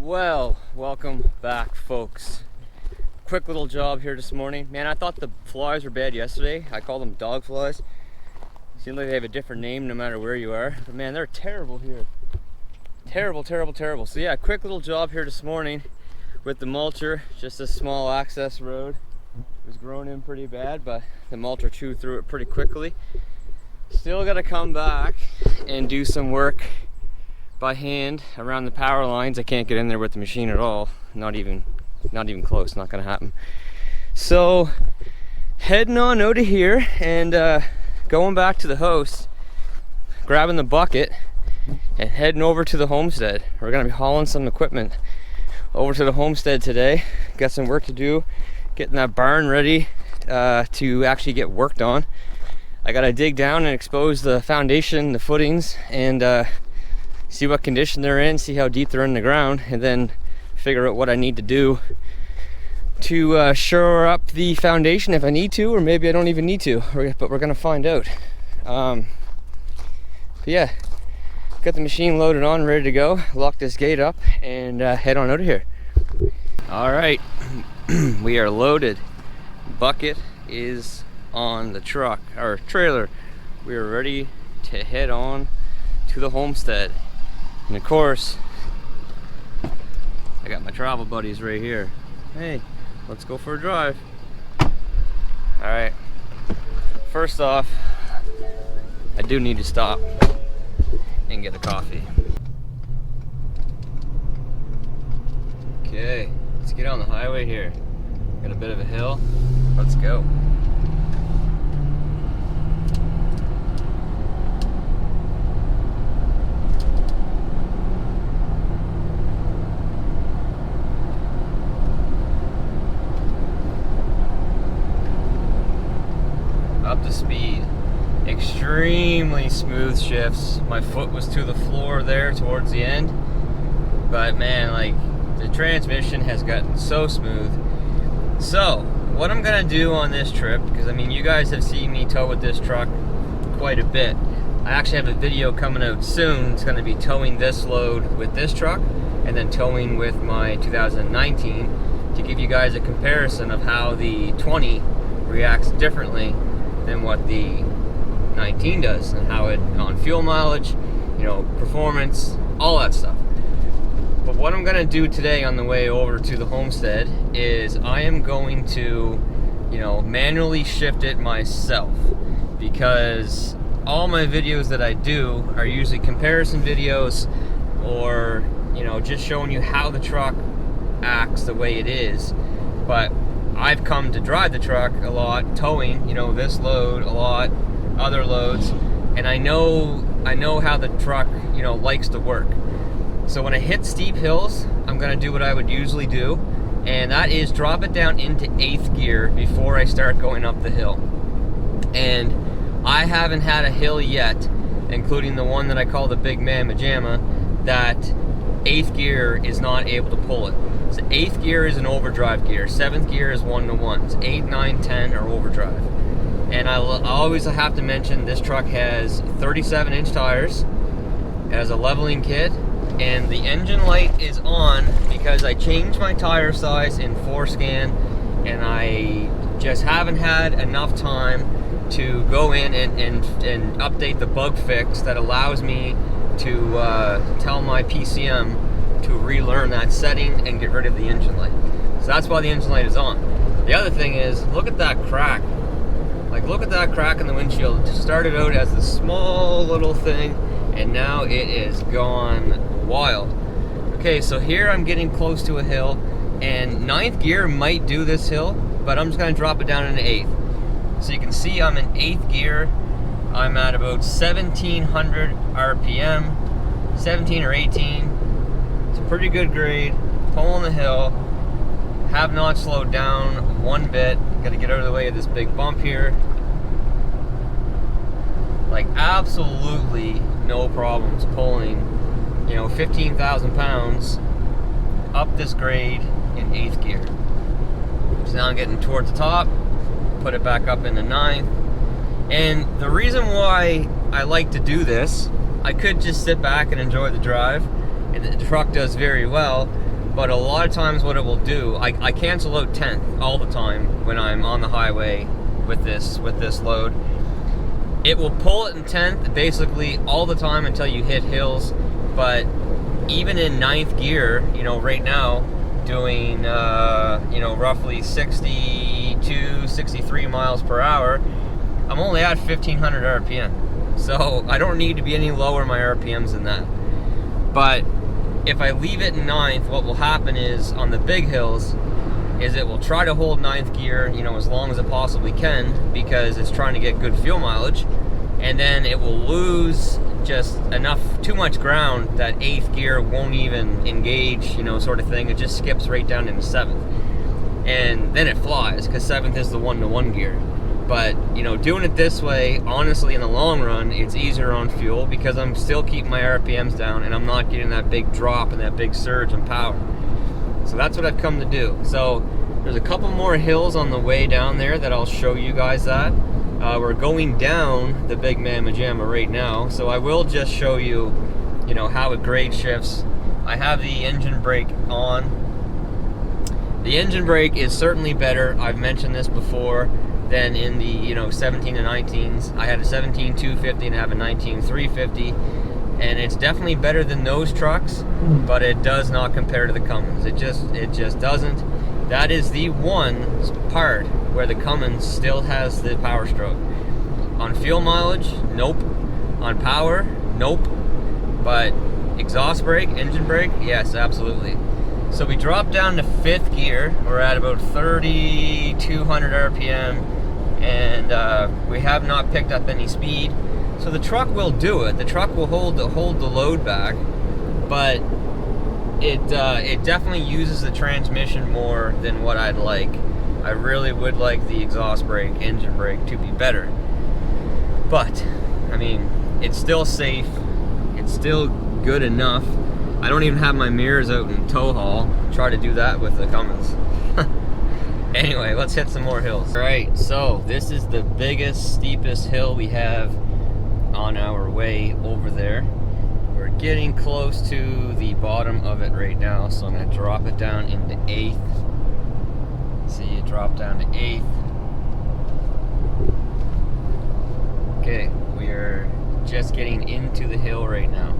Well, welcome back, folks. Quick little job here this morning. Man, I thought the flies were bad yesterday. I call them dog flies. Seems like they have a different name no matter where you are. But man, they're terrible here. Terrible, terrible, terrible. So yeah, quick little job here this morning with the mulcher. Just a small access road. It was growing in pretty bad, but the mulcher chewed through it pretty quickly. Still gotta come back and do some work by hand around the power lines. I can't get in there with the machine at all. Not even close. Not gonna happen. So heading on out of here and going back to the house, grabbing the bucket and heading over to the homestead. We're gonna be hauling some equipment over to the homestead today. Got some work to do, getting that barn ready to actually get worked on. I gotta dig down and expose the foundation, the footings, and see what condition they're in, see how deep they're in the ground, and then figure out what I need to do to shore up the foundation if I need to, or maybe I don't even need to, but we're gonna find out. But yeah, got the machine loaded on, ready to go, lock this gate up, and head on out of here. All right, we are loaded. Bucket is on the truck, or trailer. We are ready to head on to the homestead. And of course, I got my travel buddies right here. Hey, let's go for a drive. All right, first off, I do need to stop and get a coffee. Okay, let's get on the highway here. Got a bit of a hill, let's go. Up to speed. Extremely smooth shifts. My foot was to the floor there towards the end, but man, like, the transmission has gotten so smooth. So what I'm gonna do on this trip, because I mean, you guys have seen me tow with this truck quite a bit. I actually have a video coming out soon. It's gonna be towing this load with this truck and then towing with my 2019 to give you guys a comparison of how the 20 reacts differently than what the 19 does, and how it, on fuel mileage, you know, performance, all that stuff. But what I'm gonna do today on the way over to the homestead is I am going to, you know, manually shift it myself, because all my videos that I do are usually comparison videos, or, you know, just showing you how the truck acts the way it is. But I've come to drive the truck a lot, towing, you know, this load a lot, other loads, and I know how the truck, you know, likes to work. So when I hit steep hills, I'm gonna do what I would usually do, and that is drop it down into 8th gear before I start going up the hill. And I haven't had a hill yet, including the one that I call the Big Mamma Jamma, that 8th gear is not able to pull it. So 8th gear is an overdrive gear, 7th gear is 1-to-1s, 8, 9, 10 are overdrive. And I always have to mention this truck has 37-inch tires, it has a leveling kit, and the engine light is on because I changed my tire size in Forescan, and I just haven't had enough time to go in and update the bug fix that allows me to tell my PCM to relearn that setting and get rid of the engine light. So that's why the engine light is on. The other thing is, look at that crack. Like, look at that crack in the windshield. It started out as a small little thing, and now it is gone wild. Okay, so here I'm getting close to a hill, and 9th gear might do this hill, but I'm just gonna drop it down into 8th. So you can see I'm in 8th gear. I'm at about 1700 RPM, 17 or 18. It's a pretty good grade, pulling the hill, have not slowed down one bit. Gotta get out of the way of this big bump here. Like, absolutely no problems pulling, you know, 15,000 pounds up this grade in 8th gear. So now I'm getting towards the top, put it back up in the 9th. And the reason why I like to do this, I could just sit back and enjoy the drive, and the truck does very well, But a lot of times what it will do, I cancel out 10th all the time when I'm on the highway with this load. It will pull it in 10th basically all the time until you hit hills. But even in 9th gear, you know, right now, doing, you know, roughly 62, 63 miles per hour, I'm only at 1500 RPM. So I don't need to be any lower my RPMs than that. But if I leave it in 9th, what will happen is on the big hills is it will try to hold 9th gear, you know, as long as it possibly can, because it's trying to get good fuel mileage, and then it will lose just too much ground that 8th gear won't even engage, you know, sort of thing. It just skips right down into 7th, and then it flies because 7th is the 1-to-1 gear. But, you know, doing it this way, honestly, in the long run, it's easier on fuel because I'm still keeping my RPMs down and I'm not getting that big drop and that big surge in power. So that's what I've come to do. So there's a couple more hills on the way down there that I'll show you guys that. We're going down the Big Mamma Jamma right now, so I will just show you, you know, how it grade shifts. I have the engine brake on. The engine brake is certainly better. I've mentioned this before. Than in the, you know, 17 and 19s. I had a 17 250 and I have a 19 350, and it's definitely better than those trucks, but it does not compare to the Cummins. It just doesn't. That is the one part where the Cummins still has the power stroke. On fuel mileage, nope. On power, nope. But exhaust brake, engine brake, yes, absolutely. So we dropped down to 5th gear. We're at about 3,200 RPM, and we have not picked up any speed. So the truck will do it. The truck will hold the load back, but it definitely uses the transmission more than what I'd like. I really would like the exhaust brake, engine brake to be better. But, I mean, it's still safe. It's still good enough. I don't even have my mirrors out in tow haul. Try to do that with the Cummins. Anyway, let's hit some more hills. All right, so this is the biggest, steepest hill we have on our way over there. We're getting close to the bottom of it right now, so I'm gonna drop it down into 8th. See it drop down to 8th. Okay, we are just getting into the hill right now.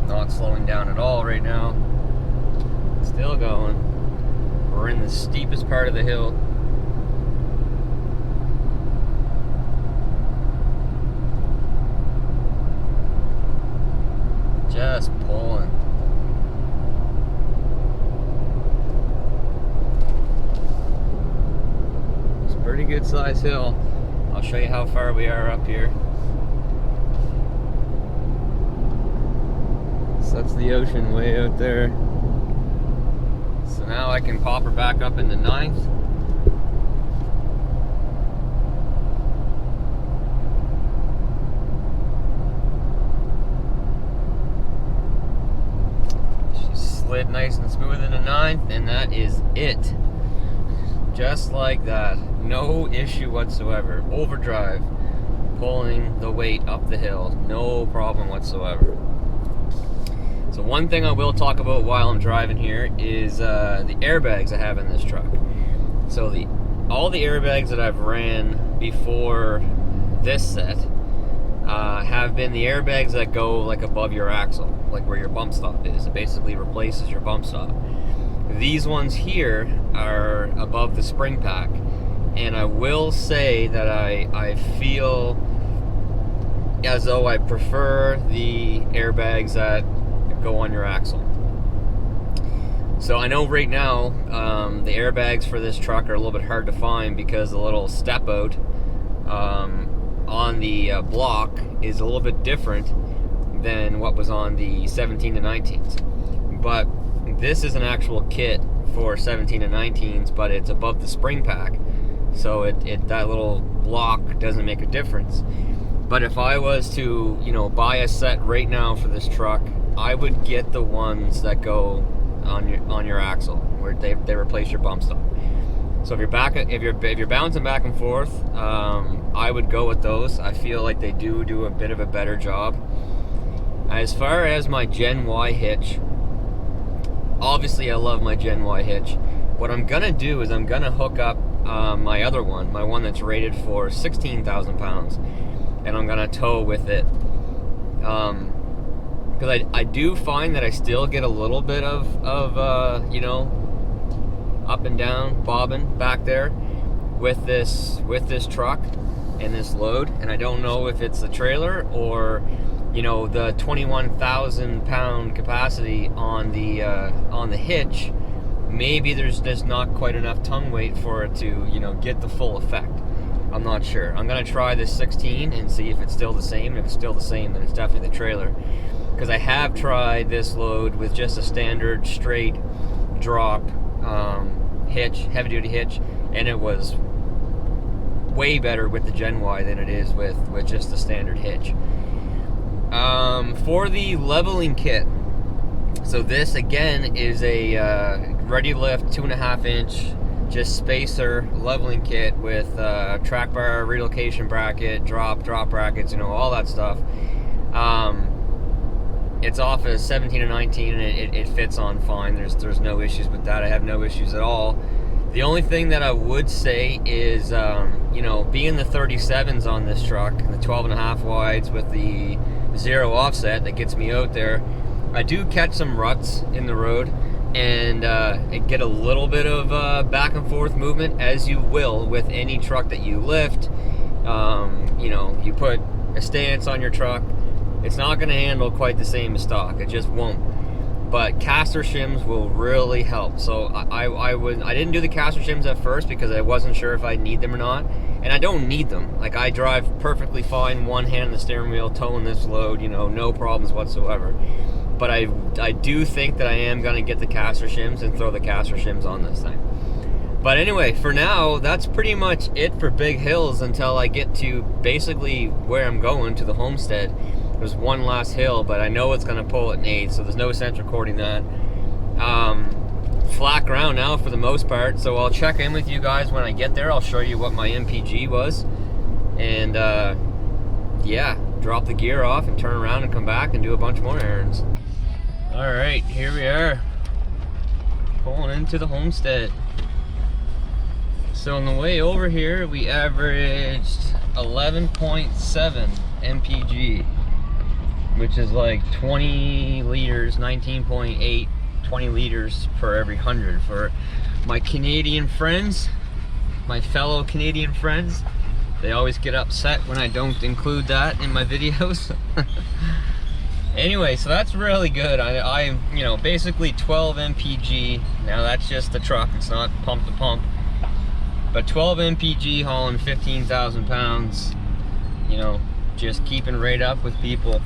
Not slowing down at all right now. Still going. We're in the steepest part of the hill. Just pulling. It's a pretty good sized hill. I'll show you how far we are up here. So that's the ocean way out there. So now I can pop her back up into 9th. She slid nice and smooth into 9th, and that is it. Just like that. No issue whatsoever. Overdrive. Pulling the weight up the hill. No problem whatsoever. So one thing I will talk about while I'm driving here is the airbags I have in this truck. So all the airbags that I've ran before this set have been the airbags that go like above your axle, like where your bump stop is. It basically replaces your bump stop. These ones here are above the spring pack, and I will say that I feel as though I prefer the airbags that go on your axle. So I know right now the airbags for this truck are a little bit hard to find because the little step out on the block is a little bit different than what was on the 17 to 19s. But this is an actual kit for 17 and 19s, but it's above the spring pack, so that little block doesn't make a difference. But if I was to, you know, buy a set right now for this truck, I would get the ones that go on your axle, where they replace your bump stop. So if you're bouncing back and forth, I would go with those. I feel like they do a bit of a better job. As far as my Gen Y hitch, obviously I love my Gen Y hitch. What I'm gonna do is I'm gonna hook up my other one, my one that's rated for 16,000 pounds, and I'm gonna tow with it. Because I do find that I still get a little bit of you know, up and down bobbing back there with this truck and this load, and I don't know if it's the trailer or, you know, the 21,000 pound capacity on the hitch. Maybe there's just not quite enough tongue weight for it to, you know, get the full effect. I'm not sure. I'm gonna try this 16 and see if it's still the same. If it's still the same, then it's definitely the trailer, because I have tried this load with just a standard straight drop hitch, heavy duty hitch, and it was way better with the Gen Y than it is with just the standard hitch. For the leveling kit, so this again is a ready lift 2.5 inch just spacer leveling kit with track bar, relocation bracket, drop brackets, you know, all that stuff. It's off a 17 and 19, and it fits on fine. There's no issues with that. I have no issues at all. The only thing that I would say is, you know, being the 37s on this truck, the 12.5 wides with the 0 offset that gets me out there, I do catch some ruts in the road, and get a little bit of back and forth movement, as you will with any truck that you lift. You know, you put a stance on your truck, it's not going to handle quite the same as stock. It just won't. But caster shims will really help. So I didn't do the caster shims at first because I wasn't sure if I'd need them or not. And I don't need them. Like, I drive perfectly fine, one hand on the steering wheel, towing this load, you know, no problems whatsoever. But I do think that I am going to get the caster shims and throw the caster shims on this thing. But anyway, for now, that's pretty much it for Big Hills until I get to basically where I'm going, to the Homestead. There's one last hill, but I know it's going to pull at an 8, so there's no sense recording that. Flat ground now for the most part, so I'll check in with you guys when I get there. I'll show you what my MPG was. And yeah, drop the gear off and turn around and come back and do a bunch more errands. Alright, here we are, pulling into the Homestead. So on the way over here, we averaged 11.7 MPG, which is like 20 liters, 19.8, 20 liters per every 100. For my Canadian friends, my fellow Canadian friends, they always get upset when I don't include that in my videos. Anyway, so that's really good. I you know, basically 12 MPG. Now that's just the truck, it's not pump to pump. But 12 MPG hauling 15,000 pounds, you know, just keeping right up with people.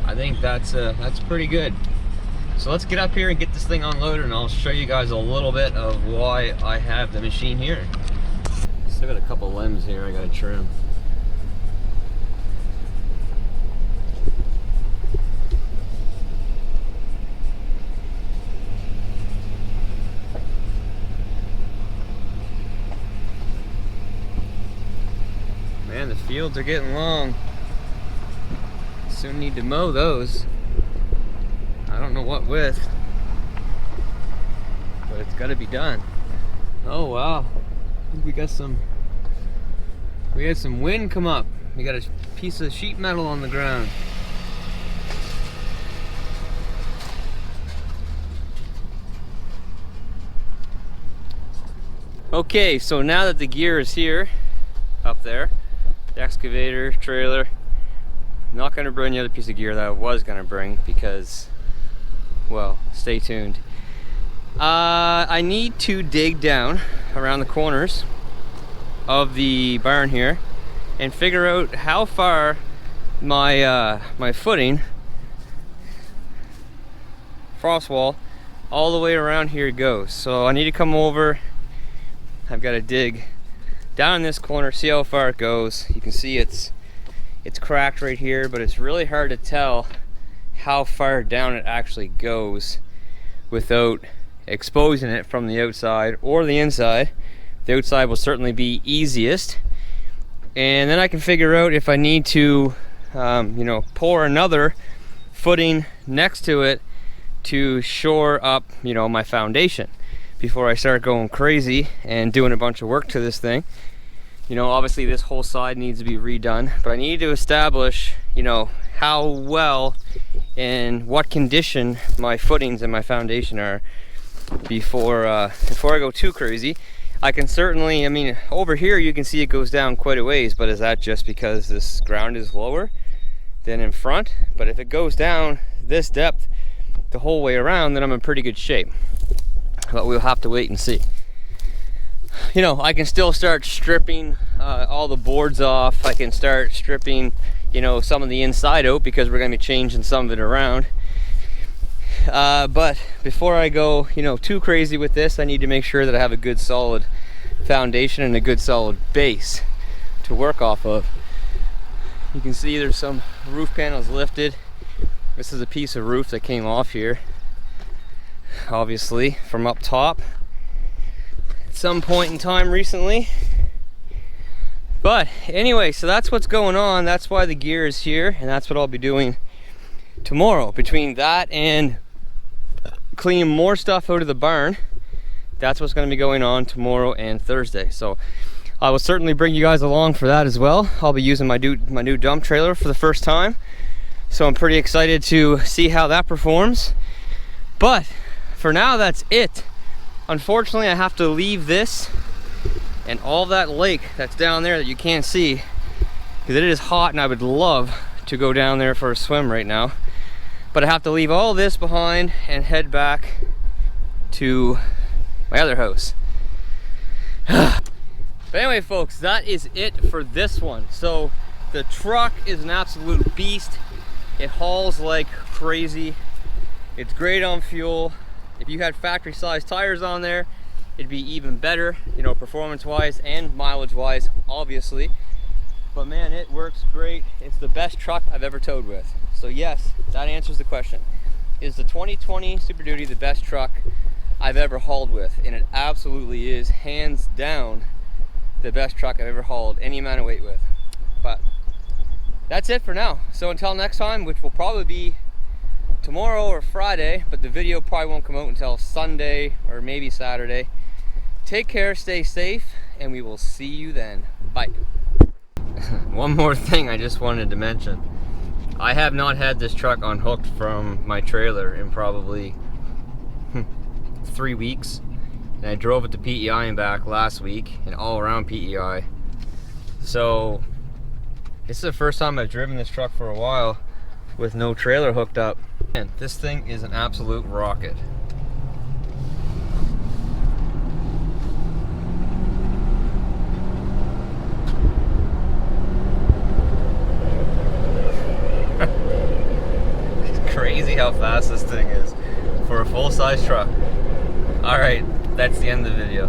I think that's pretty good. So let's get up here and get this thing unloaded, and I'll show you guys a little bit of why I have the machine here. Still got a couple limbs here I gotta trim. Man, the fields are getting long. Soon need to mow those. I don't know what with, but it's got to be done. Oh wow, I think we had some wind come up. We got a piece of sheet metal on the ground. Okay, so now that the gear is here, up there, the excavator, trailer, I'm not going to bring the other piece of gear that I was going to bring because, well, stay tuned. I need to dig down around the corners of the barn here and figure out how far my my footing, frost wall, all the way around here goes. So I need to come over. I've got to dig down in this corner, see how far it goes. You can see it's cracked right here, but it's really hard to tell how far down it actually goes without exposing it from the outside or the inside the outside will certainly be easiest. And then I can figure out if I need to, you know, pour another footing next to it to shore up, you know, my foundation before I start going crazy and doing a bunch of work to this thing. You know, obviously this whole side needs to be redone, but I need to establish, you know, how well and what condition my footings and my foundation are before I go too crazy. I can certainly, I mean, over here you can see it goes down quite a ways, but is that just because this ground is lower than in front? But if it goes down this depth the whole way around, then I'm in pretty good shape. But we'll have to wait and see. You know, I can still start stripping all the boards off. I can start stripping, you know, some of the inside out because we're going to be changing some of it around. But before I go, you know, too crazy with this, I need to make sure that I have a good solid foundation and a good solid base to work off of. You can see there's some roof panels lifted. This is a piece of roof that came off here, obviously from up top at some point in time recently. But anyway, so that's what's going on. That's why the gear is here, and that's what I'll be doing tomorrow. Between that and cleaning more stuff out of the barn, that's what's going to be going on tomorrow and Thursday. So I will certainly bring you guys along for that as well. I'll be using my new dump trailer for the first time, so I'm pretty excited to see how that performs. But for now, that's it. Unfortunately, I have to leave this and all that lake that's down there that you can't see, because it is hot and I would love to go down there for a swim right now. But I have to leave all this behind and head back to my other house. But anyway, folks, that is it for this one. So the truck is an absolute beast. It hauls like crazy. It's great on fuel. If you had factory size tires on there, it'd be even better, you know, performance wise and mileage wise, obviously. But man, it works great. It's the best truck I've ever towed with. So yes, that answers the question. Is the 2020 Super Duty the best truck I've ever hauled with? And it absolutely is, hands down, the best truck I've ever hauled any amount of weight with. But that's it for now. So until next time, which will probably be tomorrow or Friday, but the video probably won't come out until Sunday or maybe Saturday. Take care, stay safe, and we will see you then. Bye. One more thing I just wanted to mention. I have not had this truck unhooked from my trailer in probably 3 weeks. And I drove it to PEI and back last week and all around PEI. So this is the first time I've driven this truck for a while with no trailer hooked up. And this thing is an absolute rocket. It's crazy how fast this thing is for a full-size truck. Alright, that's the end of the video.